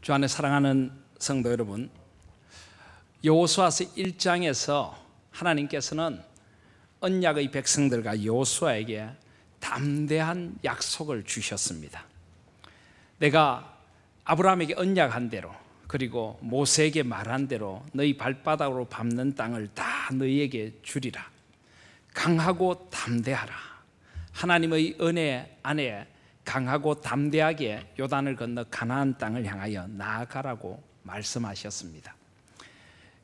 주 안에 사랑하는 성도 여러분, 여호수아서 1장에서 하나님께서는 언약의 백성들과 여호수아에게 담대한 약속을 주셨습니다. 내가 아브라함에게 언약한 대로, 그리고 모세에게 말한 대로 너희 발바닥으로 밟는 땅을 다 너희에게 주리라. 강하고 담대하라. 하나님의 은혜 안에 강하고 담대하게 요단을 건너 가나안 땅을 향하여 나아가라고 말씀하셨습니다.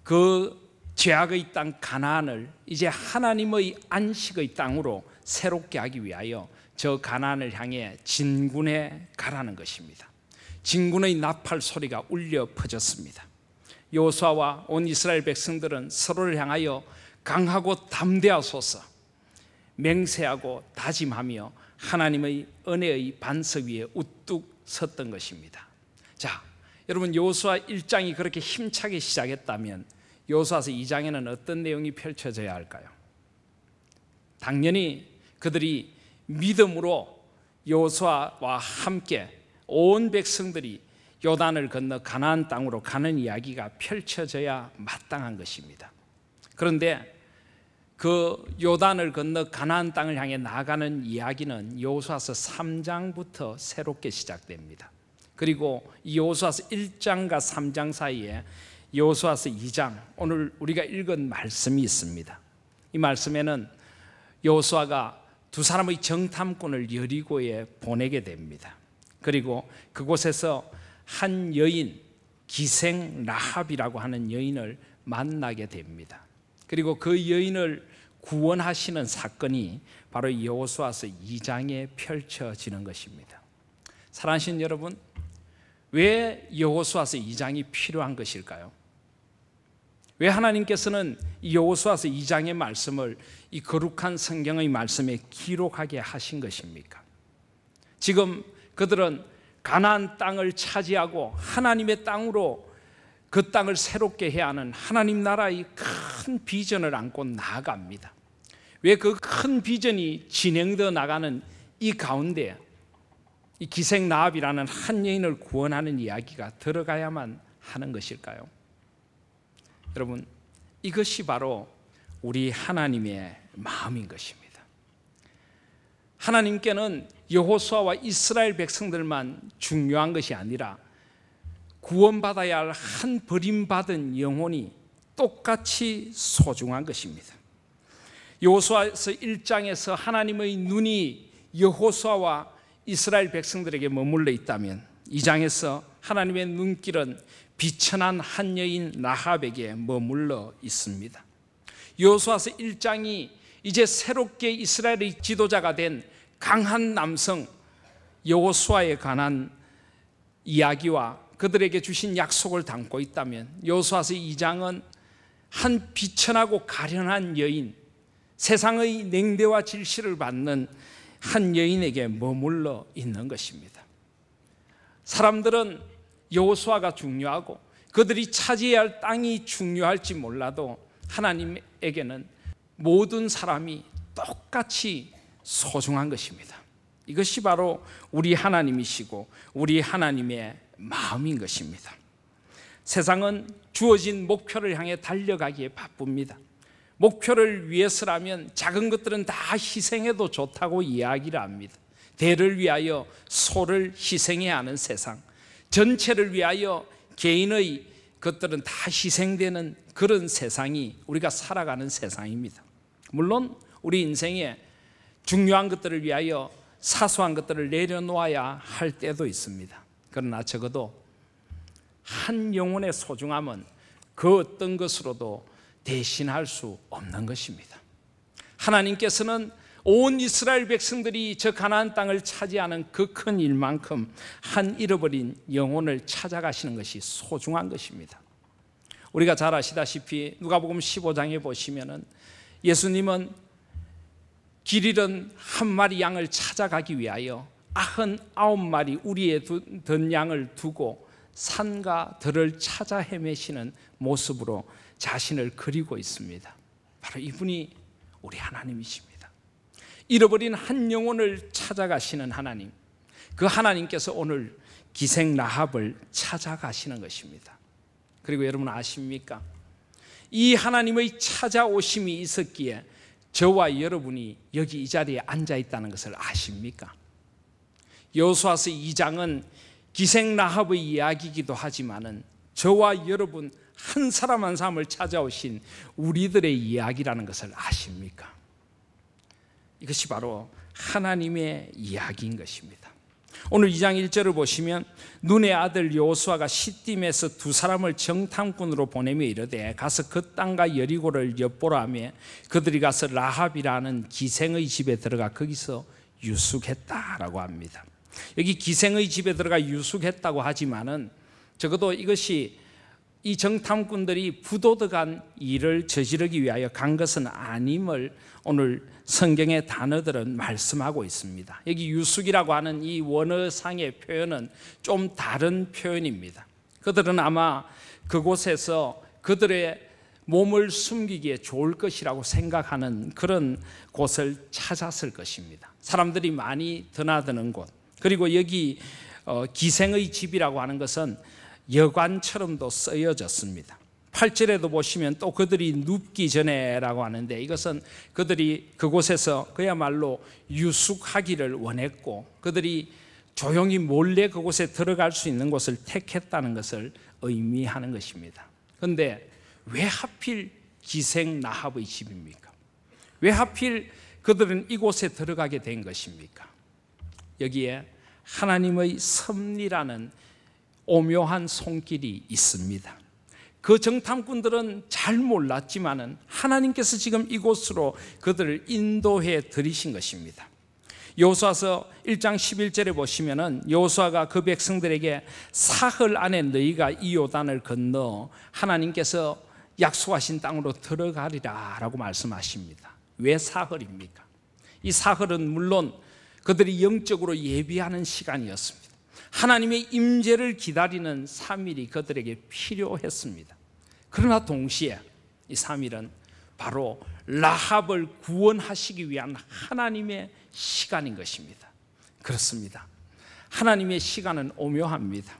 그 죄악의 땅 가나안을 이제 하나님의 안식의 땅으로 새롭게 하기 위하여 저 가나안을 향해 진군해 가라는 것입니다. 진군의 나팔 소리가 울려 퍼졌습니다. 여호수아와 온 이스라엘 백성들은 서로를 향하여 강하고 담대하소서 맹세하고 다짐하며 하나님의 은혜의 반석 위에 우뚝 섰던 것입니다. 자, 여러분, 여호수아 1장이 그렇게 힘차게 시작했다면 여호수아서 2장에는 어떤 내용이 펼쳐져야 할까요? 당연히 그들이 믿음으로 여호수아와 함께 온 백성들이 요단을 건너 가나안 땅으로 가는 이야기가 펼쳐져야 마땅한 것입니다. 그런데 그 요단을 건너 가나안 땅을 향해 나아가는 이야기는 여호수아서 3장부터 새롭게 시작됩니다. 그리고 이 여호수아서 1장과 3장 사이에 여호수아서 2장, 오늘 우리가 읽은 말씀이 있습니다. 이 말씀에는 여호수아가 두 사람의 정탐꾼을 여리고에 보내게 됩니다. 그리고 그곳에서 한 여인, 기생 라합이라고 하는 여인을 만나게 됩니다. 그리고 그 여인을 구원하시는 사건이 바로 여호수아서 2장에 펼쳐지는 것입니다. 사랑하시는 여러분, 왜 여호수아서 2장이 필요한 것일까요? 왜 하나님께서는 이 여호수아서 2장의 말씀을 이 거룩한 성경의 말씀에 기록하게 하신 것입니까? 지금 그들은 가나안 땅을 차지하고 하나님의 땅으로 그 땅을 새롭게 해야 하는 하나님 나라의 큰 비전을 안고 나아갑니다. 왜 그 큰 비전이 진행되어 나가는 이 가운데 이 기생 라합이라는 한 여인을 구원하는 이야기가 들어가야만 하는 것일까요? 여러분, 이것이 바로 우리 하나님의 마음인 것입니다. 하나님께는 여호수아와 이스라엘 백성들만 중요한 것이 아니라 구원받아야 할 한 버림받은 영혼이 똑같이 소중한 것입니다. 여호수아서 1장에서 하나님의 눈이 여호수아와 이스라엘 백성들에게 머물러 있다면 2장에서 하나님의 눈길은 비천한 한 여인 라합에게 머물러 있습니다. 여호수아서 1장이 이제 새롭게 이스라엘의 지도자가 된 강한 남성 여호수아에 관한 이야기와 그들에게 주신 약속을 담고 있다면 여호수아서 2장은 한 비천하고 가련한 여인, 세상의 냉대와 질시를 받는 한 여인에게 머물러 있는 것입니다. 사람들은 여호수아가 중요하고 그들이 차지해야 할 땅이 중요할지 몰라도 하나님에게는 모든 사람이 똑같이 소중한 것입니다. 이것이 바로 우리 하나님이시고 우리 하나님의 마음인 것입니다. 세상은 주어진 목표를 향해 달려가기에 바쁩니다. 목표를 위해서라면 작은 것들은 다 희생해도 좋다고 이야기를 합니다. 대를 위하여 소를 희생해야 하는 세상, 전체를 위하여 개인의 것들은 다 희생되는 그런 세상이 우리가 살아가는 세상입니다. 물론 우리 인생에 중요한 것들을 위하여 사소한 것들을 내려놓아야 할 때도 있습니다. 그러나 적어도 한 영혼의 소중함은 그 어떤 것으로도 대신할 수 없는 것입니다. 하나님께서는 온 이스라엘 백성들이 저 가나안 땅을 차지하는 그 큰 일만큼 한 잃어버린 영혼을 찾아가시는 것이 소중한 것입니다. 우리가 잘 아시다시피 누가복음 15장에 보시면은 예수님은 길 잃은 한 마리 양을 찾아가기 위하여 99마리 우리에 든 양을 두고 산과 들을 찾아 헤매시는 모습으로 자신을 그리고 있습니다. 바로 이분이 우리 하나님이십니다. 잃어버린 한 영혼을 찾아가시는 하나님, 그 하나님께서 오늘 기생 라합을 찾아가시는 것입니다. 그리고 여러분 아십니까? 이 하나님의 찾아오심이 있었기에 저와 여러분이 여기 이 자리에 앉아 있다는 것을 아십니까? 여호수아서 2장은 기생 라합의 이야기이기도 하지만은 저와 여러분 한 사람 한 사람을 찾아오신 우리들의 이야기라는 것을 아십니까? 이것이 바로 하나님의 이야기인 것입니다. 오늘 2장 1절을 보시면 눈의 아들 여호수아가 시딤에서 두 사람을 정탐꾼으로 보내며 이르되 가서 그 땅과 여리고를 엿보라 하며 그들이 가서 라합이라는 기생의 집에 들어가 거기서 유숙했다라고 합니다. 여기 기생의 집에 들어가 유숙했다고 하지만은 적어도 이것이 이 정탐꾼들이 부도덕한 일을 저지르기 위하여 간 것은 아님을 오늘 성경의 단어들은 말씀하고 있습니다. 여기 유숙이라고 하는 이 원어상의 표현은 좀 다른 표현입니다. 그들은 아마 그곳에서 그들의 몸을 숨기기에 좋을 것이라고 생각하는 그런 곳을 찾았을 것입니다. 사람들이 많이 드나드는 곳, 그리고 여기 기생의 집이라고 하는 것은 여관처럼도 쓰여졌습니다. 8절에도 보시면 또 그들이 눕기 전에라고 하는데 이것은 그들이 그곳에서 그야말로 유숙하기를 원했고 그들이 조용히 몰래 그곳에 들어갈 수 있는 곳을 택했다는 것을 의미하는 것입니다. 그런데 왜 하필 기생 라합의 집입니까? 왜 하필 그들은 이곳에 들어가게 된 것입니까? 여기에 하나님의 섭리라는 오묘한 손길이 있습니다. 그 정탐꾼들은 잘 몰랐지만은 하나님께서 지금 이곳으로 그들을 인도해 들이신 것입니다. 여호수아서 1장 11절에 보시면은 여호수아가 그 백성들에게 사흘 안에 너희가 이 요단을 건너 하나님께서 약속하신 땅으로 들어가리라 라고 말씀하십니다. 왜 사흘입니까? 이 사흘은 물론 그들이 영적으로 예비하는 시간이었습니다. 하나님의 임재를 기다리는 3일이 그들에게 필요했습니다. 그러나 동시에 이 3일은 바로 라합을 구원하시기 위한 하나님의 시간인 것입니다. 그렇습니다. 하나님의 시간은 오묘합니다.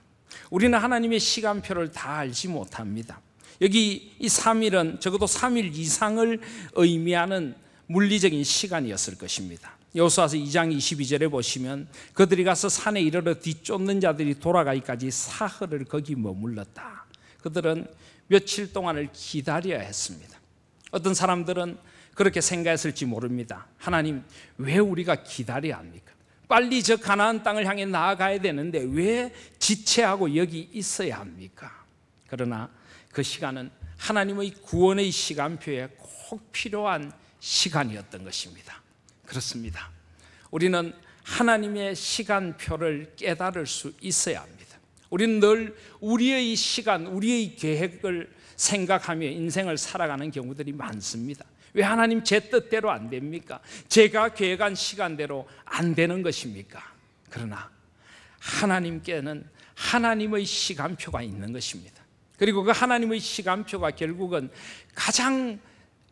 우리는 하나님의 시간표를 다 알지 못합니다. 여기 이 3일은 적어도 3일 이상을 의미하는 물리적인 시간이었을 것입니다. 여호수아서 2장 22절에 보시면 그들이 가서 산에 이르러 뒤쫓는 자들이 돌아가기까지 사흘을 거기 머물렀다. 그들은 며칠 동안을 기다려야 했습니다. 어떤 사람들은 그렇게 생각했을지 모릅니다. 하나님, 왜 우리가 기다려야 합니까? 빨리 저 가나안 땅을 향해 나아가야 되는데 왜 지체하고 여기 있어야 합니까? 그러나 그 시간은 하나님의 구원의 시간표에 꼭 필요한 시간이었던 것입니다. 그렇습니다. 우리는 하나님의 시간표를 깨달을 수 있어야 합니다. 우리는 늘 우리의 시간, 우리의 계획을 생각하며 인생을 살아가는 경우들이 많습니다. 왜 하나님 제 뜻대로 안 됩니까? 제가 계획한 시간대로 안 되는 것입니까? 그러나 하나님께는 하나님의 시간표가 있는 것입니다. 그리고 그 하나님의 시간표가 결국은 가장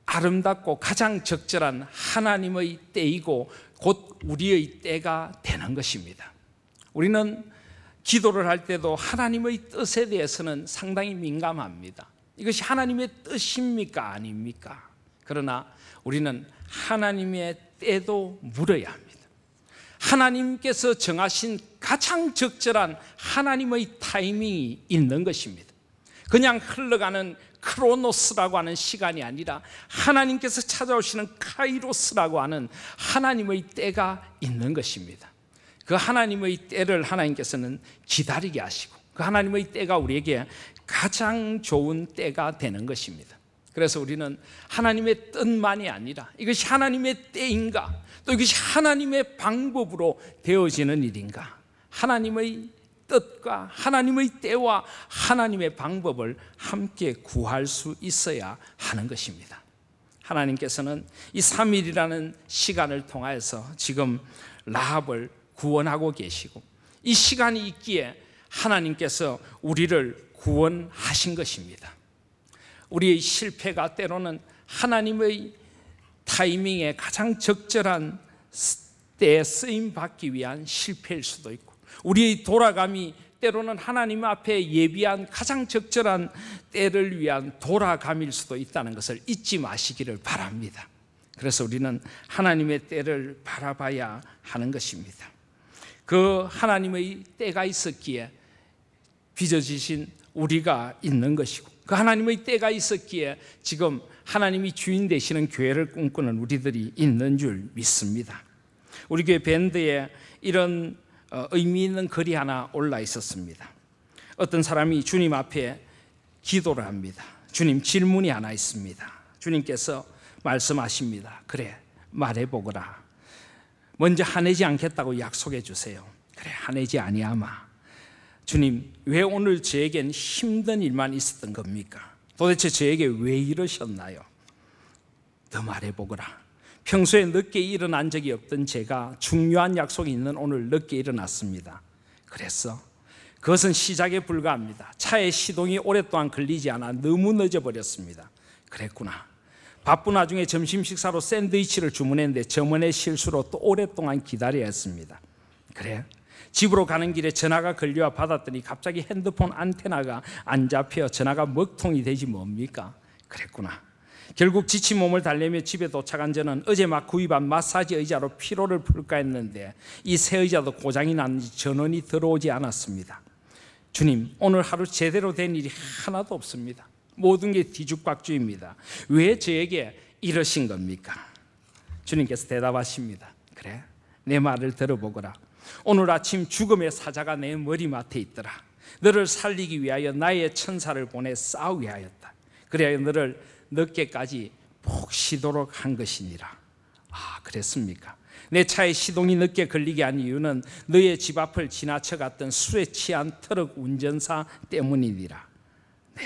아름답고 가장 적절한 하나님의 때이고 곧 우리의 때가 되는 것입니다. 우리는 기도를 할 때도 하나님의 뜻에 대해서는 상당히 민감합니다. 이것이 하나님의 뜻입니까? 아닙니까? 그러나 우리는 하나님의 때도 물어야 합니다. 하나님께서 정하신 가장 적절한 하나님의 타이밍이 있는 것입니다. 그냥 흘러가는 크로노스라고 하는 시간이 아니라 하나님께서 찾아오시는 카이로스라고 하는 하나님의 때가 있는 것입니다. 그 하나님의 때를 하나님께서는 기다리게 하시고 그 하나님의 때가 우리에게 가장 좋은 때가 되는 것입니다. 그래서 우리는 하나님의 뜻만이 아니라 이것이 하나님의 때인가, 또 이것이 하나님의 방법으로 되어지는 일인가, 하나님의 뜻과 하나님의 때와 하나님의 방법을 함께 구할 수 있어야 하는 것입니다. 하나님께서는 이 3일이라는 시간을 통해서 지금 라합을 구원하고 계시고 이 시간이 있기에 하나님께서 우리를 구원하신 것입니다. 우리의 실패가 때로는 하나님의 타이밍에 가장 적절한 때에 쓰임 받기 위한 실패일 수도 있고 우리의 돌아감이 때로는 하나님 앞에 예비한 가장 적절한 때를 위한 돌아감일 수도 있다는 것을 잊지 마시기를 바랍니다. 그래서 우리는 하나님의 때를 바라봐야 하는 것입니다. 그 하나님의 때가 있었기에 빚어지신 우리가 있는 것이고, 그 하나님의 때가 있었기에 지금 하나님이 주인 되시는 교회를 꿈꾸는 우리들이 있는 줄 믿습니다. 우리 교회 밴드에 이런 의미 있는 글이 하나 올라 있었습니다. 어떤 사람이 주님 앞에 기도를 합니다. 주님, 질문이 하나 있습니다. 주님께서 말씀하십니다. 그래, 말해보거라. 먼저 화내지 않겠다고 약속해 주세요. 그래, 화내지 아니하마. 주님, 왜 오늘 저에겐 힘든 일만 있었던 겁니까? 도대체 저에게 왜 이러셨나요? 더 말해보거라. 평소에 늦게 일어난 적이 없던 제가 중요한 약속이 있는 오늘 늦게 일어났습니다. 그래서 그것은 시작에 불과합니다. 차에 시동이 오랫동안 걸리지 않아 너무 늦어버렸습니다. 그랬구나. 바쁜 와중에 점심 식사로 샌드위치를 주문했는데 점원의 실수로 또 오랫동안 기다려야 했습니다. 그래, 집으로 가는 길에 전화가 걸려와 받았더니 갑자기 핸드폰 안테나가 안 잡혀 전화가 먹통이 되지 뭡니까? 그랬구나. 결국 지친 몸을 달래며 집에 도착한 저는 어제 막 구입한 마사지 의자로 피로를 풀까 했는데 이 새 의자도 고장이 났는지 전원이 들어오지 않았습니다. 주님, 오늘 하루 제대로 된 일이 하나도 없습니다. 모든 게 뒤죽박죽입니다. 왜 저에게 이러신 겁니까? 주님께서 대답하십니다. 그래, 내 말을 들어보거라. 오늘 아침 죽음의 사자가 내 머리맡에 있더라. 너를 살리기 위하여 나의 천사를 보내 싸우게 하였다. 그래야 너를 늦게까지 푹 쉬도록 한 것이니라. 아, 그랬습니까? 내 차에 시동이 늦게 걸리게 한 이유는 너의 집 앞을 지나쳐갔던 술에 취한 트럭 운전사 때문이니라. 네,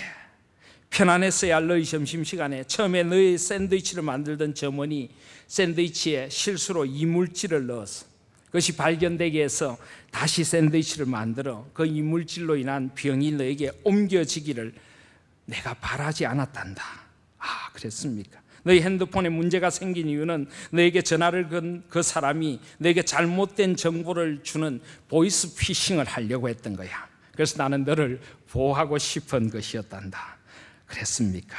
편안했어야 할 너희 점심시간에 처음에 너의 샌드위치를 만들던 점원이 샌드위치에 실수로 이물질을 넣었어. 그것이 발견되게 해서 다시 샌드위치를 만들어 그 이물질로 인한 병이 너에게 옮겨지기를 내가 바라지 않았단다. 아, 그랬습니까? 너희 핸드폰에 문제가 생긴 이유는 너에게 전화를 건 그 사람이 너에게 잘못된 정보를 주는 보이스 피싱을 하려고 했던 거야. 그래서 나는 너를 보호하고 싶은 것이었단다. 그랬습니까?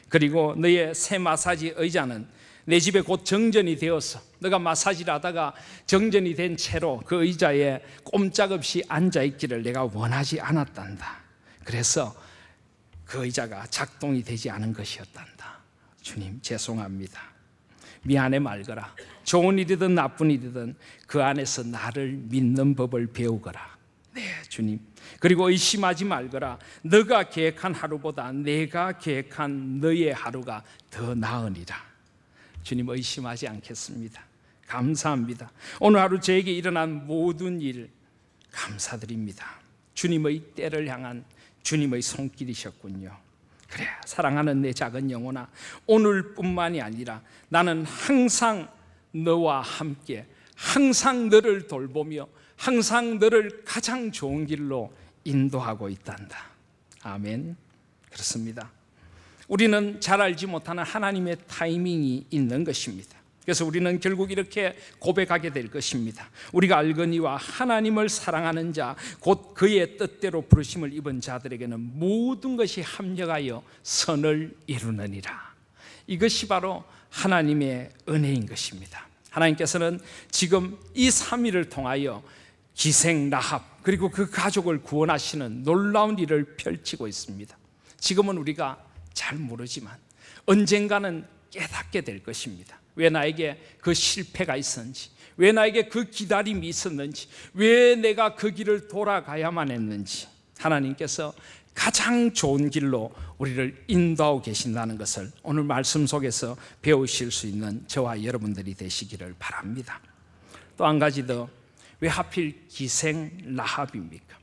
그리고 너의 새 마사지 의자는 내 집에 곧 정전이 되어서 너가 마사지를 하다가 정전이 된 채로 그 의자에 꼼짝없이 앉아있기를 내가 원하지 않았단다. 그래서 그 의자가 작동이 되지 않은 것이었단다. 주님, 죄송합니다. 미안해 말거라. 좋은 일이든 나쁜 일이든 그 안에서 나를 믿는 법을 배우거라. 네, 주님. 그리고 의심하지 말거라. 너가 계획한 하루보다 내가 계획한 너의 하루가 더 나으니라. 주님, 의심하지 않겠습니다. 감사합니다. 오늘 하루 저에게 일어난 모든 일 감사드립니다. 주님의 때를 향한 주님의 손길이셨군요. 그래, 사랑하는 내 작은 영혼아, 오늘뿐만이 아니라 나는 항상 너와 함께, 항상 너를 돌보며 항상 너를 가장 좋은 길로 인도하고 있단다. 아멘. 그렇습니다. 우리는 잘 알지 못하는 하나님의 타이밍이 있는 것입니다. 그래서 우리는 결국 이렇게 고백하게 될 것입니다. 우리가 알거니와 하나님을 사랑하는 자, 곧 그의 뜻대로 부르심을 입은 자들에게는 모든 것이 합력하여 선을 이루느니라. 이것이 바로 하나님의 은혜인 것입니다. 하나님께서는 지금 이 3일을 통하여 기생 라합 그리고 그 가족을 구원하시는 놀라운 일을 펼치고 있습니다. 지금은 우리가 잘 모르지만 언젠가는 깨닫게 될 것입니다. 왜 나에게 그 실패가 있었는지, 왜 나에게 그 기다림이 있었는지, 왜 내가 그 길을 돌아가야만 했는지 하나님께서 가장 좋은 길로 우리를 인도하고 계신다는 것을 오늘 말씀 속에서 배우실 수 있는 저와 여러분들이 되시기를 바랍니다. 또 한 가지 더, 왜 하필 기생 라합입니까?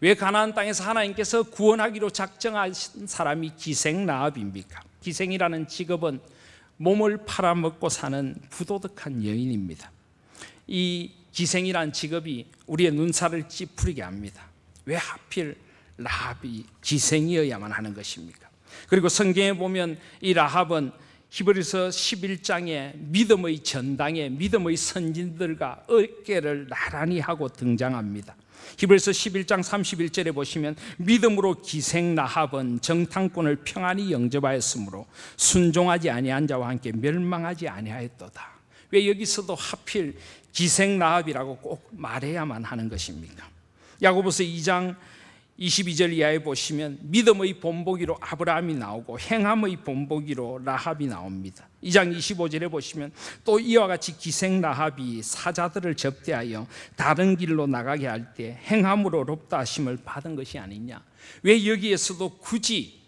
왜 가나안 땅에서 하나님께서 구원하기로 작정하신 사람이 기생 라합입니까? 기생이라는 직업은 몸을 팔아먹고 사는 부도덕한 여인입니다. 이 기생이라는 직업이 우리의 눈살을 찌푸리게 합니다. 왜 하필 라합이 기생이어야만 하는 것입니까? 그리고 성경에 보면 이 라합은 히브리서 11장에 믿음의 전당에 믿음의 선진들과 어깨를 나란히 하고 등장합니다. 히브리서 11장 31절에 보시면 믿음으로 기생 라합은 정탐꾼을 평안히 영접하였으므로 순종하지 아니한 자와 함께 멸망하지 아니하였도다. 왜 여기서도 하필 기생 라합이라고 꼭 말해야만 하는 것입니까? 야고보서 2장 22절 이하에 보시면 믿음의 본보기로 아브라함이 나오고 행함의 본보기로 라합이 나옵니다. 2장 25절에 보시면 또 이와 같이 기생 라합이 사자들을 접대하여 다른 길로 나가게 할 때 행함으로 롭다 하심을 받은 것이 아니냐. 왜 여기에서도 굳이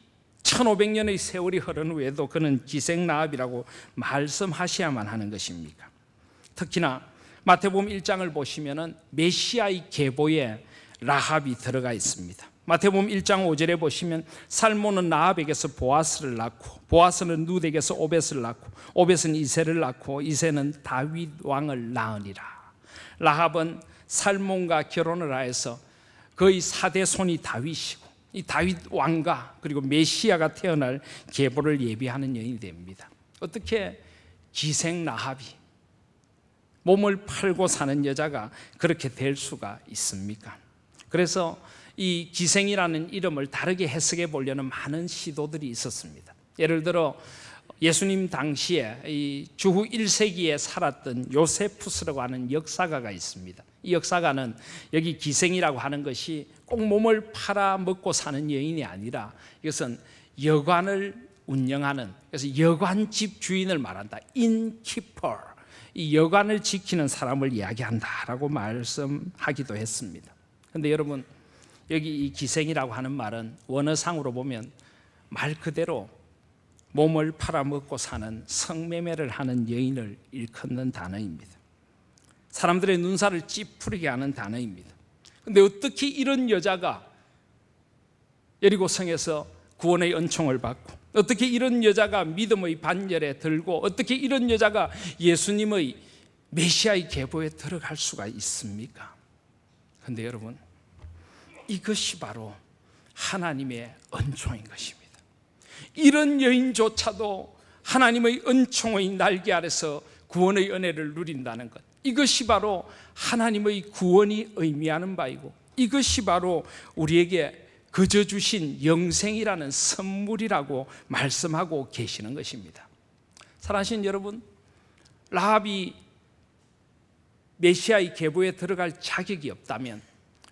1500년의 세월이 흐른 후에도 그는 기생 라합이라고 말씀하셔야만 하는 것입니까? 특히나 마태복음 1장을 보시면 메시아의 계보에 라합이 들어가 있습니다. 마태복음 1장 5절에 보시면 살몬은 라합에게서 보아스를 낳고 보아스는 룻에게서 오벳을 낳고 오벳은 이새를 낳고 이새는 다윗 왕을 낳으니라. 라합은 살몬과 결혼을 하여서 거의 4대 손이 다윗이고 이 다윗 왕과 그리고 메시아가 태어날 계보를 예비하는 여인이 됩니다. 어떻게 기생 라합이 몸을 팔고 사는 여자가 그렇게 될 수가 있습니까? 그래서 이 기생이라는 이름을 다르게 해석해 보려는 많은 시도들이 있었습니다. 예를 들어 예수님 당시에 이 주후 1세기에 살았던 요세푸스라고 하는 역사가가 있습니다. 이 역사가는 여기 기생이라고 하는 것이 꼭 몸을 팔아 먹고 사는 여인이 아니라 이것은 여관을 운영하는, 그래서 여관집 주인을 말한다. 인키퍼, 이 여관을 지키는 사람을 이야기한다라고 말씀하기도 했습니다. 그런데 여러분, 여기 이 기생이라고 하는 말은 원어상으로 보면 말 그대로 몸을 팔아먹고 사는 성매매를 하는 여인을 일컫는 단어입니다. 사람들의 눈살을 찌푸리게 하는 단어입니다. 그런데 어떻게 이런 여자가 여리고성에서 구원의 은총을 받고, 어떻게 이런 여자가 믿음의 반열에 들고, 어떻게 이런 여자가 예수님의 메시아의 계보에 들어갈 수가 있습니까? 그런데 여러분, 이것이 바로 하나님의 은총인 것입니다. 이런 여인조차도 하나님의 은총의 날개 아래서 구원의 은혜를 누린다는 것, 이것이 바로 하나님의 구원이 의미하는 바이고, 이것이 바로 우리에게 거저 주신 영생이라는 선물이라고 말씀하고 계시는 것입니다. 사랑하시는 여러분, 라합이 메시아의 계보에 들어갈 자격이 없다면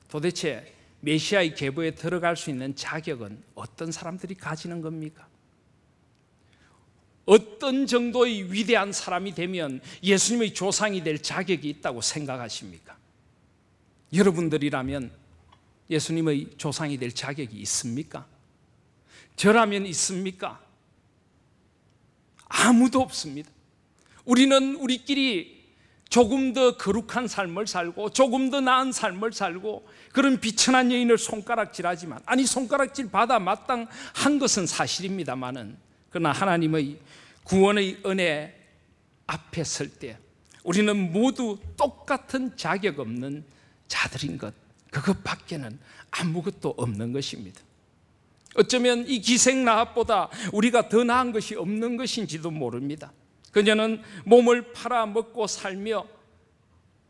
도대체 메시아의 계보에 들어갈 수 있는 자격은 어떤 사람들이 가지는 겁니까? 어떤 정도의 위대한 사람이 되면 예수님의 조상이 될 자격이 있다고 생각하십니까? 여러분들이라면 예수님의 조상이 될 자격이 있습니까? 저라면 있습니까? 아무도 없습니다. 우리는 우리끼리 조금 더 거룩한 삶을 살고 조금 더 나은 삶을 살고 그런 비천한 여인을 손가락질하지만, 아니 손가락질 받아 마땅한 것은 사실입니다마는, 그러나 하나님의 구원의 은혜 앞에 설 때 우리는 모두 똑같은 자격 없는 자들인 것, 그것밖에는 아무것도 없는 것입니다. 어쩌면 이 기생 라합보다 우리가 더 나은 것이 없는 것인지도 모릅니다. 그녀는 몸을 팔아 먹고 살며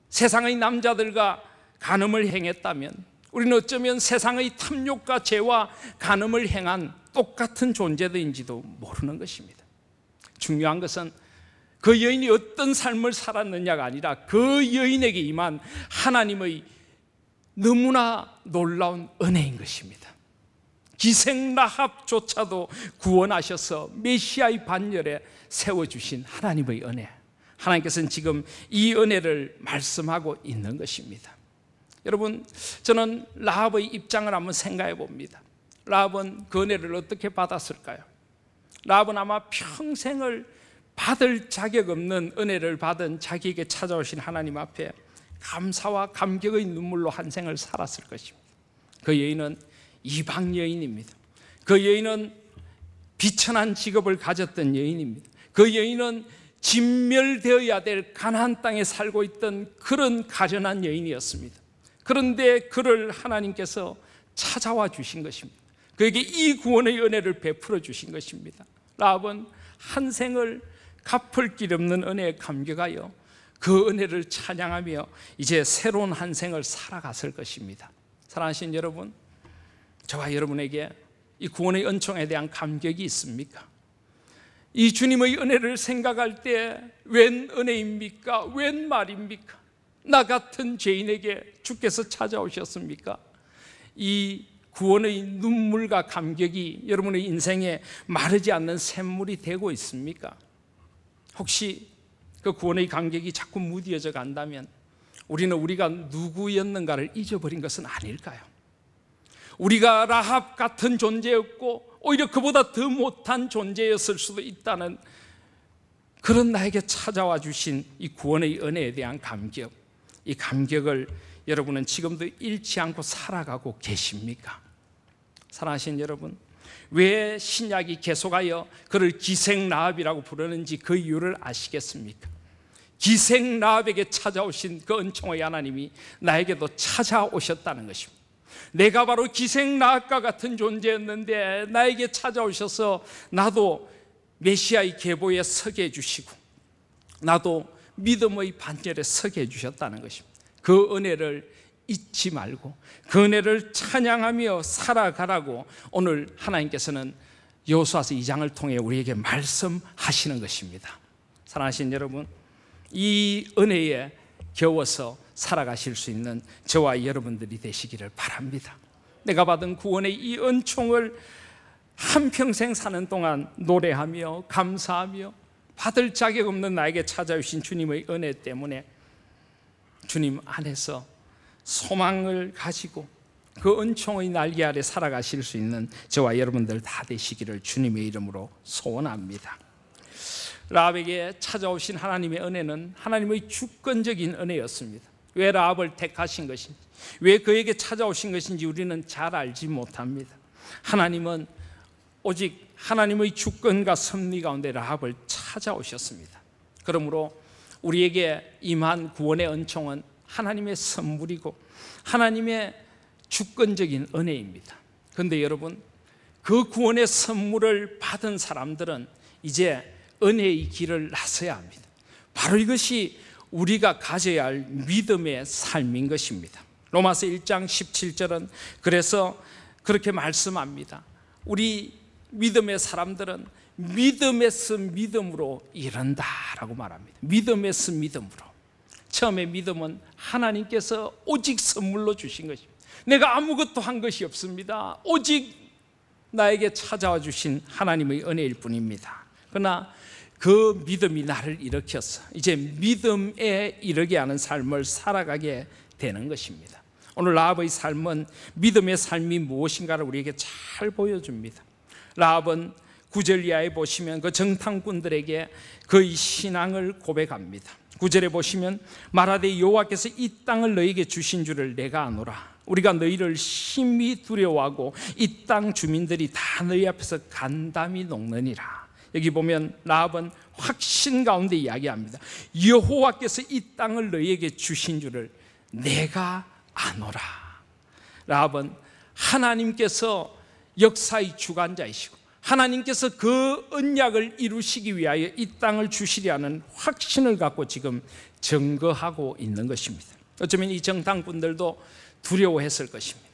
세상의 남자들과 간음을 행했다면 우리는 어쩌면 세상의 탐욕과 죄와 간음을 행한 똑같은 존재들인지도 모르는 것입니다. 중요한 것은 그 여인이 어떤 삶을 살았느냐가 아니라 그 여인에게 임한 하나님의 너무나 놀라운 은혜인 것입니다. 기생 라합조차도 구원하셔서 메시아의 반열에 세워주신 하나님의 은혜, 하나님께서는 지금 이 은혜를 말씀하고 있는 것입니다. 여러분, 저는 라합의 입장을 한번 생각해 봅니다. 라합은 그 은혜를 어떻게 받았을까요? 라합은 아마 평생을 받을 자격 없는 은혜를 받은 자기에게 찾아오신 하나님 앞에 감사와 감격의 눈물로 한 생을 살았을 것입니다. 그 여인은 이방 여인입니다. 그 여인은 비천한 직업을 가졌던 여인입니다. 그 여인은 진멸되어야 될 가나안 땅에 살고 있던 그런 가련한 여인이었습니다. 그런데 그를 하나님께서 찾아와 주신 것입니다. 그에게 이 구원의 은혜를 베풀어 주신 것입니다. 라합은 한 생을 갚을 길 없는 은혜에 감격하여 그 은혜를 찬양하며 이제 새로운 한 생을 살아갔을 것입니다. 사랑하신 여러분, 저와 여러분에게 이 구원의 은총에 대한 감격이 있습니까? 이 주님의 은혜를 생각할 때 웬 은혜입니까? 웬 말입니까? 나 같은 죄인에게 주께서 찾아오셨습니까? 이 구원의 눈물과 감격이 여러분의 인생에 마르지 않는 샘물이 되고 있습니까? 혹시 그 구원의 감격이 자꾸 무뎌져 간다면 우리는 우리가 누구였는가를 잊어버린 것은 아닐까요? 우리가 라합 같은 존재였고 오히려 그보다 더 못한 존재였을 수도 있다는 그런 나에게 찾아와 주신 이 구원의 은혜에 대한 감격, 이 감격을 여러분은 지금도 잃지 않고 살아가고 계십니까? 사랑하신 여러분, 왜 신약이 계속하여 그를 기생라합이라고 부르는지 그 이유를 아시겠습니까? 기생라합에게 찾아오신 그 은총의 하나님이 나에게도 찾아오셨다는 것입니다. 내가 바로 기생라합과 같은 존재였는데 나에게 찾아오셔서 나도 메시아의 계보에 서게 해주시고 나도 믿음의 반열에 서게 해주셨다는 것입니다. 그 은혜를 잊지 말고 그 은혜를 찬양하며 살아가라고 오늘 하나님께서는 여호수아서 2장을 통해 우리에게 말씀하시는 것입니다. 사랑하신 여러분, 이 은혜에 겨워서 살아가실 수 있는 저와 여러분들이 되시기를 바랍니다. 내가 받은 구원의 이 은총을 한평생 사는 동안 노래하며 감사하며 받을 자격 없는 나에게 찾아오신 주님의 은혜 때문에 주님 안에서 소망을 가지고 그 은총의 날개 아래 살아가실 수 있는 저와 여러분들 다 되시기를 주님의 이름으로 소원합니다. 라합에게 찾아오신 하나님의 은혜는 하나님의 주권적인 은혜였습니다. 왜 라합을 택하신 것인지, 왜 그에게 찾아오신 것인지 우리는 잘 알지 못합니다. 하나님은 오직 하나님의 주권과 섭리 가운데 라합을 찾아오셨습니다. 그러므로 우리에게 임한 구원의 은총은 하나님의 선물이고 하나님의 주권적인 은혜입니다. 그런데 여러분, 그 구원의 선물을 받은 사람들은 이제 은혜의 길을 나서야 합니다. 바로 이것이 우리가 가져야 할 믿음의 삶인 것입니다. 로마서 1장 17절은 그래서 그렇게 말씀합니다. 우리 믿음의 사람들은 믿음에서 믿음으로 이른다라고 말합니다. 믿음에서 믿음으로. 처음에 믿음은 하나님께서 오직 선물로 주신 것입니다. 내가 아무것도 한 것이 없습니다. 오직 나에게 찾아와 주신 하나님의 은혜일 뿐입니다. 그러나 그 믿음이 나를 일으켰어. 이제 믿음에 이르게 하는 삶을 살아가게 되는 것입니다. 오늘 라합의 삶은 믿음의 삶이 무엇인가를 우리에게 잘 보여줍니다. 라합은 9절 이하에 보시면 그 정탐꾼들에게 그의 신앙을 고백합니다. 9절에 보시면 말하되 여호와께서 이 땅을 너희에게 주신 줄을 내가 아노라. 우리가 너희를 심히 두려워하고 이 땅 주민들이 다 너희 앞에서 간담이 녹느니라. 여기 보면 라합은 확신 가운데 이야기합니다. 여호와께서 이 땅을 너희에게 주신 줄을 내가 아노라. 라합은 하나님께서 역사의 주관자이시고 하나님께서 그 언약을 이루시기 위하여 이 땅을 주시리라는 확신을 갖고 지금 증거하고 있는 것입니다. 어쩌면 이 정탐꾼들도 두려워했을 것입니다.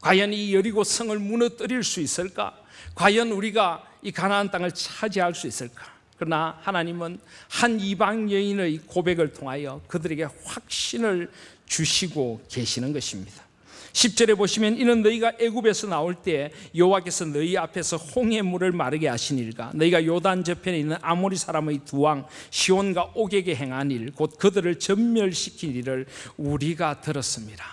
과연 이 여리고 성을 무너뜨릴 수 있을까? 과연 우리가 이 가나안 땅을 차지할 수 있을까? 그러나 하나님은 한 이방 여인의 고백을 통하여 그들에게 확신을 주시고 계시는 것입니다. 10절에 보시면 이는 너희가 애굽에서 나올 때 여호와께서 너희 앞에서 홍해 물을 마르게 하시니라. 너희가 요단 저편에 있는 아모리 사람의 두 왕 시온과 옥에게 행한 일 곧 그들을 전멸시킨 일을 우리가 들었습니다.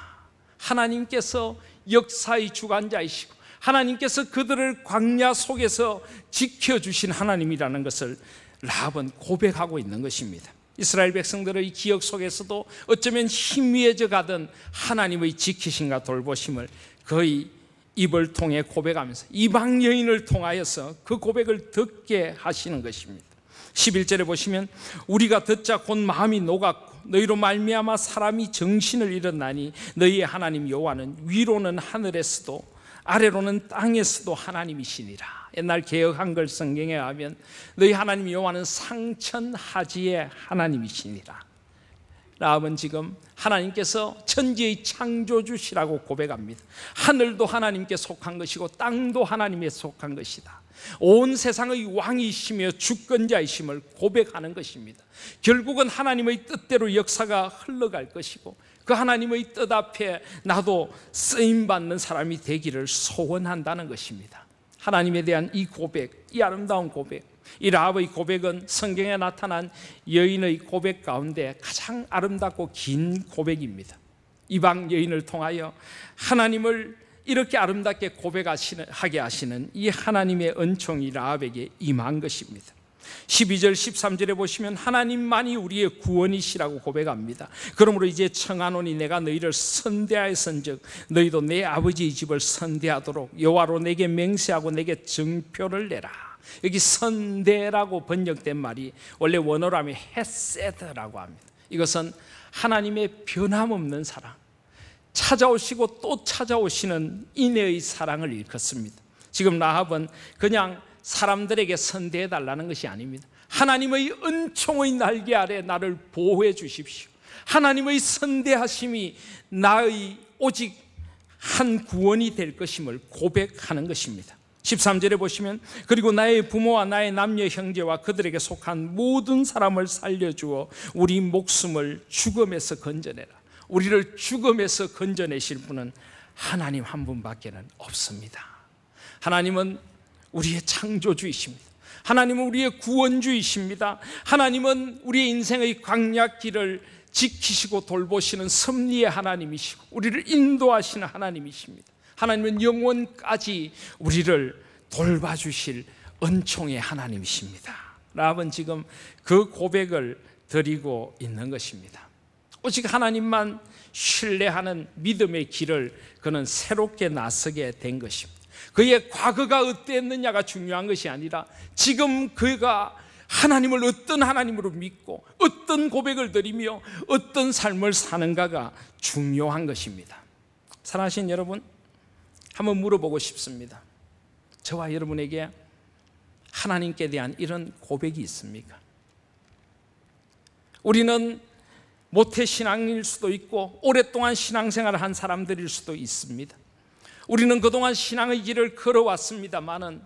하나님께서 역사의 주관자이시고 하나님께서 그들을 광야 속에서 지켜주신 하나님이라는 것을 라합은 고백하고 있는 것입니다. 이스라엘 백성들의 기억 속에서도 어쩌면 희미해져 가던 하나님의 지키심과 돌보심을 그의 입을 통해 고백하면서 이방 여인을 통하여서 그 고백을 듣게 하시는 것입니다. 11절에 보시면 우리가 듣자 곧 마음이 녹았고 너희로 말미암아 사람이 정신을 잃었나니 너희의 하나님 여호와는 위로는 하늘에서도 아래로는 땅에서도 하나님이시니라. 옛날 개역 한글 성경에 하면 너희 하나님 여호와는 상천하지의 하나님이시니라. 라합은 지금 하나님께서 천지의 창조주시라고 고백합니다. 하늘도 하나님께 속한 것이고 땅도 하나님께 속한 것이다. 온 세상의 왕이시며 주권자이심을 고백하는 것입니다. 결국은 하나님의 뜻대로 역사가 흘러갈 것이고 그 하나님의 뜻 앞에 나도 쓰임받는 사람이 되기를 소원한다는 것입니다. 하나님에 대한 이 고백, 이 아름다운 고백, 이 라합의 고백은 성경에 나타난 여인의 고백 가운데 가장 아름답고 긴 고백입니다. 이방 여인을 통하여 하나님을 이렇게 아름답게 고백하게 하시는 이 하나님의 은총이 라합에게 임한 것입니다. 12절 13절에 보시면 하나님만이 우리의 구원이시라고 고백합니다. 그러므로 이제 청하노니 내가 너희를 선대하였은즉 너희도 내 아버지의 집을 선대하도록 여호와로 내게 맹세하고 내게 증표를 내라. 여기 선대라고 번역된 말이 원래 원어로 하면 헤세드라고 합니다. 이것은 하나님의 변함없는 사랑, 찾아오시고 또 찾아오시는 인애의 사랑을 일컫습니다. 지금 라합은 그냥 사람들에게 선대해달라는 것이 아닙니다. 하나님의 은총의 날개 아래 나를 보호해 주십시오. 하나님의 선대하심이 나의 오직 한 구원이 될 것임을 고백하는 것입니다. 13절에 보시면 그리고 나의 부모와 나의 남녀 형제와 그들에게 속한 모든 사람을 살려주어 우리 목숨을 죽음에서 건져내라. 우리를 죽음에서 건져내실 분은 하나님 한 분밖에는 없습니다. 하나님은 우리의 창조주이십니다. 하나님은 우리의 구원주이십니다. 하나님은 우리의 인생의 광약길을 지키시고 돌보시는 섭리의 하나님이시고 우리를 인도하시는 하나님이십니다. 하나님은 영원까지 우리를 돌봐주실 은총의 하나님이십니다. 라합은 지금 그 고백을 드리고 있는 것입니다. 오직 하나님만 신뢰하는 믿음의 길을 그는 새롭게 나서게 된 것입니다. 그의 과거가 어땠느냐가 중요한 것이 아니라 지금 그가 하나님을 어떤 하나님으로 믿고 어떤 고백을 드리며 어떤 삶을 사는가가 중요한 것입니다. 사랑하신 여러분, 한번 물어보고 싶습니다. 저와 여러분에게 하나님께 대한 이런 고백이 있습니까? 우리는 모태신앙일 수도 있고 오랫동안 신앙생활을 한 사람들일 수도 있습니다. 우리는 그동안 신앙의 길을 걸어왔습니다마는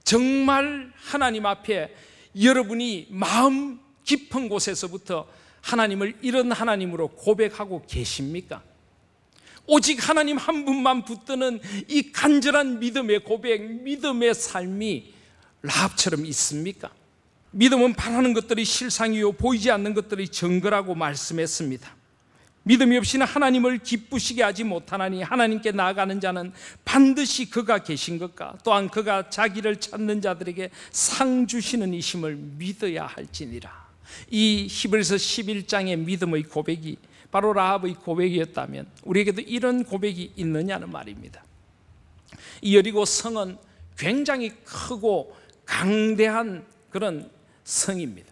정말 하나님 앞에 여러분이 마음 깊은 곳에서부터 하나님을 이런 하나님으로 고백하고 계십니까? 오직 하나님 한 분만 붙드는 이 간절한 믿음의 고백, 믿음의 삶이 라합처럼 있습니까? 믿음은 바라는 것들이 실상이요 보이지 않는 것들이 정거라고 말씀했습니다. 믿음이 없이는 하나님을 기쁘시게 하지 못하나니 하나님께 나아가는 자는 반드시 그가 계신 것과 또한 그가 자기를 찾는 자들에게 상 주시는 이심을 믿어야 할지니라. 이 히브리서 11장의 믿음의 고백이 바로 라합의 고백이었다면 우리에게도 이런 고백이 있느냐는 말입니다. 이 여리고 성은 굉장히 크고 강대한 그런 성입니다.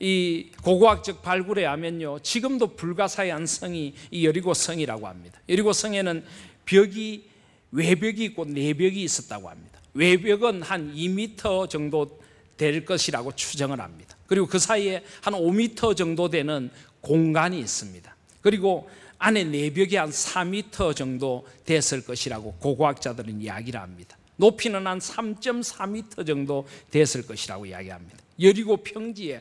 이 고고학적 발굴에 하면요, 지금도 불가사의한 성이 이 여리고 성이라고 합니다. 여리고 성에는 벽이 외벽이 있고 내벽이 있었다고 합니다. 외벽은 한 2m 정도 될 것이라고 추정을 합니다. 그리고 그 사이에 한 5m 정도 되는 공간이 있습니다. 그리고 안에 내벽이 한 4m 정도 됐을 것이라고 고고학자들은 이야기를 합니다. 높이는 한 3.4m 정도 됐을 것이라고 이야기합니다. 여리고 평지에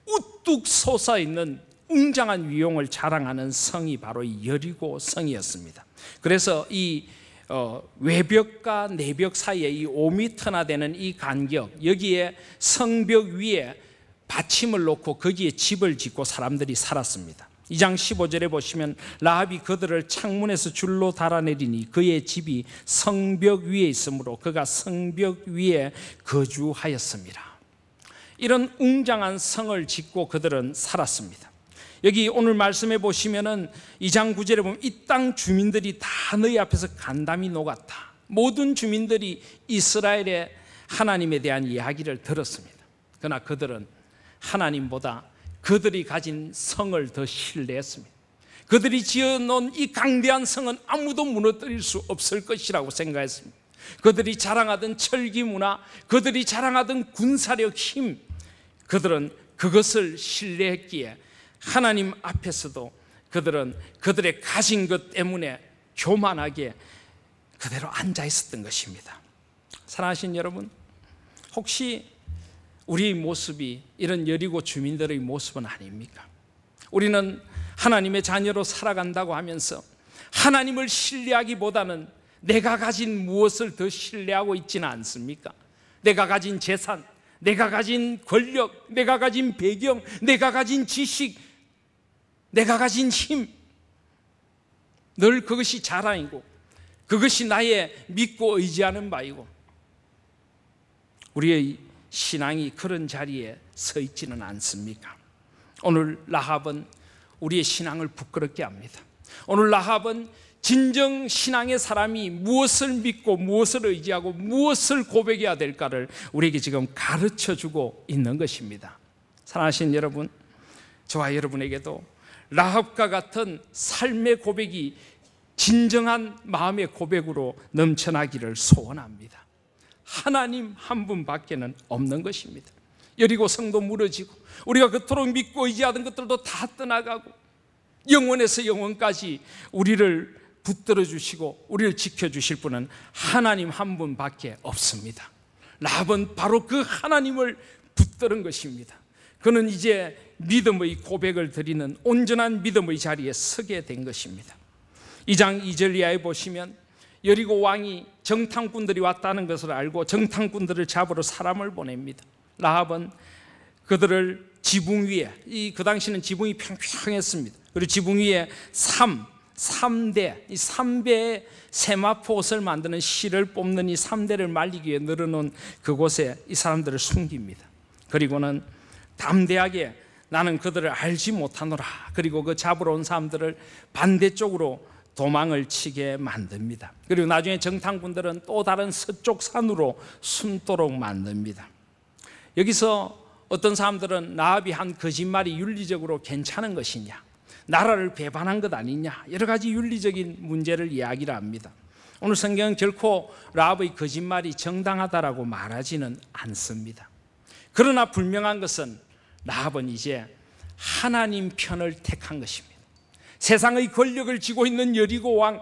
우뚝 솟아있는 웅장한 위용을 자랑하는 성이 바로 이 여리고 성이었습니다. 그래서 이 외벽과 내벽 사이에 이 5m나 되는 이 간격, 여기에 성벽 위에 받침을 놓고 거기에 집을 짓고 사람들이 살았습니다. 2장 15절에 보시면 라합이 그들을 창문에서 줄로 달아내리니 그의 집이 성벽 위에 있으므로 그가 성벽 위에 거주하였습니다. 이런 웅장한 성을 짓고 그들은 살았습니다. 여기 오늘 말씀해 보시면은 2장 9절에 보면 이 땅 주민들이 다 너희 앞에서 간담이 녹았다. 모든 주민들이 이스라엘의 하나님에 대한 이야기를 들었습니다. 그러나 그들은 하나님보다 그들이 가진 성을 더 신뢰했습니다. 그들이 지어놓은 이 강대한 성은 아무도 무너뜨릴 수 없을 것이라고 생각했습니다. 그들이 자랑하던 철기 문화, 그들이 자랑하던 군사력 힘, 그들은 그것을 신뢰했기에 하나님 앞에서도 그들은 그들의 가진 것 때문에 교만하게 그대로 앉아 있었던 것입니다. 사랑하신 여러분, 혹시 우리의 모습이 이런 여리고 주민들의 모습은 아닙니까? 우리는 하나님의 자녀로 살아간다고 하면서 하나님을 신뢰하기보다는 내가 가진 무엇을 더 신뢰하고 있지는 않습니까? 내가 가진 재산, 내가 가진 권력, 내가 가진 배경, 내가 가진 지식, 내가 가진 힘, 늘 그것이 자랑이고 그것이 나의 믿고 의지하는 바이고, 우리의 신앙이 그런 자리에 서 있지는 않습니까? 오늘 라합은 우리의 신앙을 부끄럽게 합니다. 오늘 라합은 진정 신앙의 사람이 무엇을 믿고 무엇을 의지하고 무엇을 고백해야 될까를 우리에게 지금 가르쳐주고 있는 것입니다. 사랑하신 여러분, 저와 여러분에게도 라합과 같은 삶의 고백이 진정한 마음의 고백으로 넘쳐나기를 소원합니다. 하나님 한 분밖에는 없는 것입니다. 여리고 성도 무너지고 우리가 그토록 믿고 의지하던 것들도 다 떠나가고 영원에서 영원까지 우리를 붙들어 주시고 우리를 지켜주실 분은 하나님 한 분밖에 없습니다. 라합은 바로 그 하나님을 붙드는 것입니다. 그는 이제 믿음의 고백을 드리는 온전한 믿음의 자리에 서게 된 것입니다. 2장 2절 이하에 보시면 여리고 왕이 정탐꾼들이 왔다는 것을 알고 정탐꾼들을 잡으러 사람을 보냅니다. 라합은 그들을 지붕 위에, 그 당시는 지붕이 평평했습니다. 그리고 지붕 위에 3대의 세마포 옷을 만드는 실을 뽑는 이 3대를 말리기 위해 늘어놓은 그곳에 이 사람들을 숨깁니다. 그리고는 담대하게 나는 그들을 알지 못하노라, 그리고 그 잡으러 온 사람들을 반대쪽으로 도망을 치게 만듭니다. 그리고 나중에 정탐꾼들은 또 다른 서쪽 산으로 숨도록 만듭니다. 여기서 어떤 사람들은 라합이 한 거짓말이 윤리적으로 괜찮은 것이냐, 나라를 배반한 것 아니냐, 여러 가지 윤리적인 문제를 이야기를 합니다. 오늘 성경은 결코 라합의 거짓말이 정당하다라고 말하지는 않습니다. 그러나 분명한 것은 라합은 이제 하나님 편을 택한 것입니다. 세상의 권력을 쥐고 있는 여리고 왕,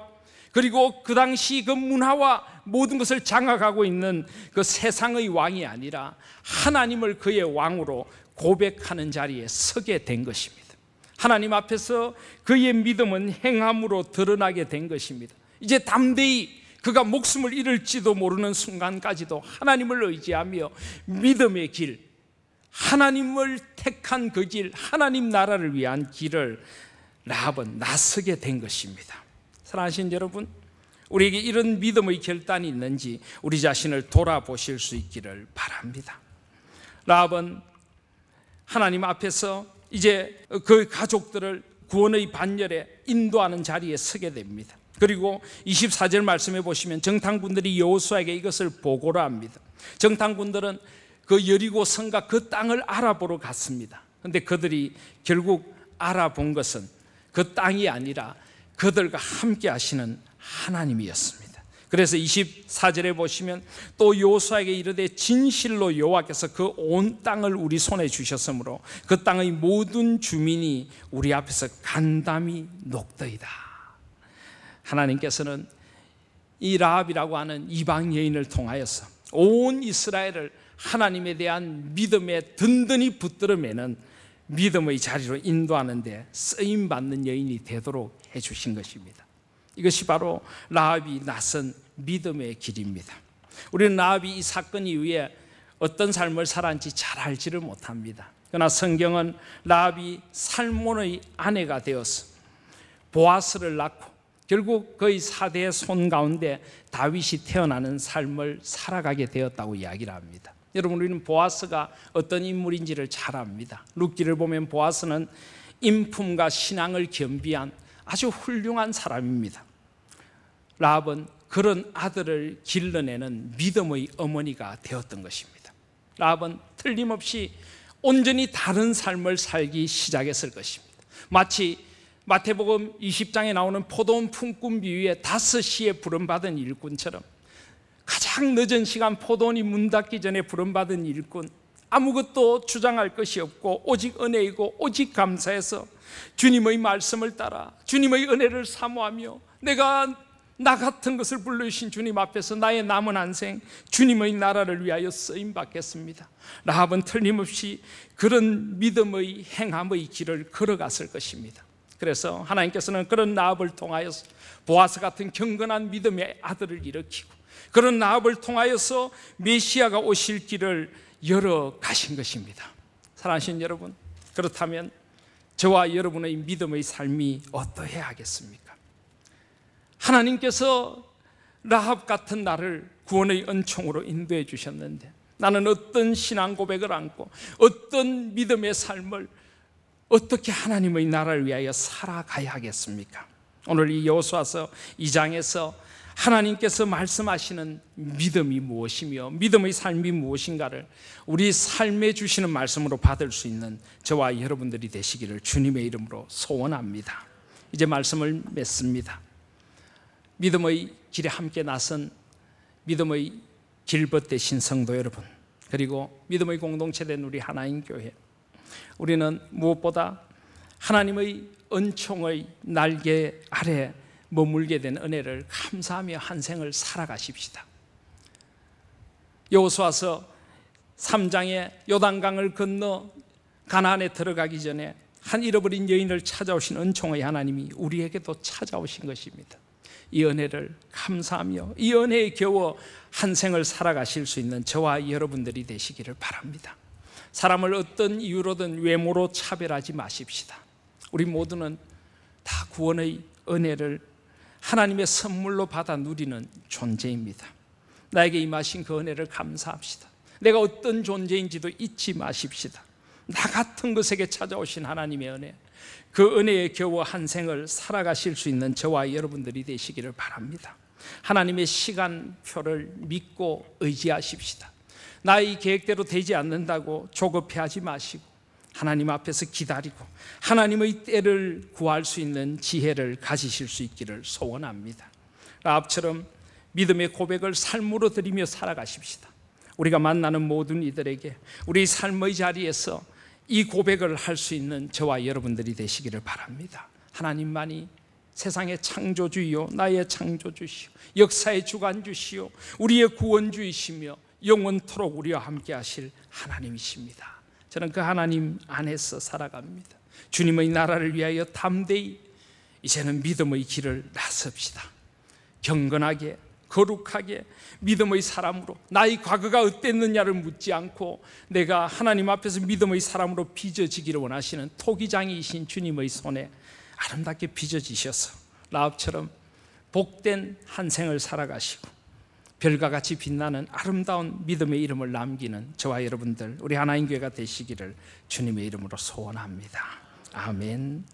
그리고 그 당시 그 문화와 모든 것을 장악하고 있는 그 세상의 왕이 아니라 하나님을 그의 왕으로 고백하는 자리에 서게 된 것입니다. 하나님 앞에서 그의 믿음은 행함으로 드러나게 된 것입니다. 이제 담대히 그가 목숨을 잃을지도 모르는 순간까지도 하나님을 의지하며 믿음의 길, 하나님을 택한 그 길, 하나님 나라를 위한 길을 라합은 나서게 된 것입니다. 사랑하신 여러분, 우리에게 이런 믿음의 결단이 있는지 우리 자신을 돌아보실 수 있기를 바랍니다. 라합은 하나님 앞에서 이제 그 가족들을 구원의 반열에 인도하는 자리에 서게 됩니다. 그리고 24절 말씀해 보시면 정탐꾼들이 여호수아에게 이것을 보고를 합니다. 정탐꾼들은 그 여리고 성과 그 땅을 알아보러 갔습니다. 그런데 그들이 결국 알아본 것은 그 땅이 아니라 그들과 함께 하시는 하나님이었습니다. 그래서 24절에 보시면 또 여호수아에게 이르되 진실로 여호와께서 그 온 땅을 우리 손에 주셨으므로 그 땅의 모든 주민이 우리 앞에서 간담이 녹더이다. 하나님께서는 이 라합이라고 하는 이방 여인을 통하여서 온 이스라엘을 하나님에 대한 믿음에 든든히 붙들어 매는 믿음의 자리로 인도하는 데 쓰임받는 여인이 되도록 해주신 것입니다. 이것이 바로 라합이 나선 믿음의 길입니다. 우리는 라합이 이 사건 이후에 어떤 삶을 살았는지 잘 알지를 못합니다. 그러나 성경은 라합이 살몬의 아내가 되어서 보아스를 낳고 결국 그의 4대의 손 가운데 다윗이 태어나는 삶을 살아가게 되었다고 이야기를 합니다. 여러분, 우리는 보아스가 어떤 인물인지를 잘 압니다. 룻기를 보면 보아스는 인품과 신앙을 겸비한 아주 훌륭한 사람입니다. 라합은 그런 아들을 길러내는 믿음의 어머니가 되었던 것입니다. 라합은 틀림없이 온전히 다른 삶을 살기 시작했을 것입니다. 마치 마태복음 20장에 나오는 포도원 품꾼 비유에 5시에 부름받은 일꾼처럼 가장 늦은 시간 포도원이 문 닫기 전에 부름받은 일꾼, 아무것도 주장할 것이 없고 오직 은혜이고 오직 감사해서 주님의 말씀을 따라 주님의 은혜를 사모하며 내가 나 같은 것을 불러주신 주님 앞에서 나의 남은 한생 주님의 나라를 위하여 쓰임받겠습니다. 라합은 틀림없이 그런 믿음의 행함의 길을 걸어갔을 것입니다. 그래서 하나님께서는 그런 라합을 통하여서 보아스 같은 경건한 믿음의 아들을 일으키고 그런 라합을 통하여서 메시아가 오실 길을 열어 가신 것입니다. 사랑하신 여러분, 그렇다면 저와 여러분의 믿음의 삶이 어떠해야 하겠습니까? 하나님께서 라합 같은 나를 구원의 은총으로 인도해 주셨는데 나는 어떤 신앙 고백을 안고 어떤 믿음의 삶을 어떻게 하나님의 나라를 위하여 살아가야 하겠습니까? 오늘 이 여호수아서 2장에서 하나님께서 말씀하시는 믿음이 무엇이며 믿음의 삶이 무엇인가를 우리 삶에 주시는 말씀으로 받을 수 있는 저와 여러분들이 되시기를 주님의 이름으로 소원합니다. 이제 말씀을 맺습니다. 믿음의 길에 함께 나선 믿음의 길벗 되신 성도 여러분, 그리고 믿음의 공동체 된 우리 하나님 교회, 우리는 무엇보다 하나님의 은총의 날개 아래 머물게 된 은혜를 감사하며 한 생을 살아가십시다. 여호수아서 3장에 요단강을 건너 가나안에 들어가기 전에 한 잃어버린 여인을 찾아오신 은총의 하나님이 우리에게도 찾아오신 것입니다. 이 은혜를 감사하며 이 은혜에 겨워 한 생을 살아가실 수 있는 저와 여러분들이 되시기를 바랍니다. 사람을 어떤 이유로든 외모로 차별하지 마십시다. 우리 모두는 다 구원의 은혜를 하나님의 선물로 받아 누리는 존재입니다. 나에게 임하신 그 은혜를 감사합시다. 내가 어떤 존재인지도 잊지 마십시다. 나 같은 것에게 찾아오신 하나님의 은혜, 그 은혜에 겨워 한 생을 살아가실 수 있는 저와 여러분들이 되시기를 바랍니다. 하나님의 시간표를 믿고 의지하십시다. 나의 계획대로 되지 않는다고 조급해하지 마시고 하나님 앞에서 기다리고 하나님의 때를 구할 수 있는 지혜를 가지실 수 있기를 소원합니다. 라합처럼 믿음의 고백을 삶으로 드리며 살아가십시다. 우리가 만나는 모든 이들에게 우리 삶의 자리에서 이 고백을 할 수 있는 저와 여러분들이 되시기를 바랍니다. 하나님만이 세상의 창조주이요 나의 창조주시오 역사의 주관주시오 우리의 구원주이시며 영원토록 우리와 함께 하실 하나님이십니다. 저는 그 하나님 안에서 살아갑니다. 주님의 나라를 위하여 담대히 이제는 믿음의 길을 나섭시다. 경건하게 거룩하게 믿음의 사람으로 나의 과거가 어땠느냐를 묻지 않고 내가 하나님 앞에서 믿음의 사람으로 빚어지기를 원하시는 토기장이신 주님의 손에 아름답게 빚어지셔서 라합처럼 복된 한 생을 살아가시고 별과 같이 빛나는 아름다운 믿음의 이름을 남기는 저와 여러분들 우리 하나님 교회가 되시기를 주님의 이름으로 소원합니다. 아멘.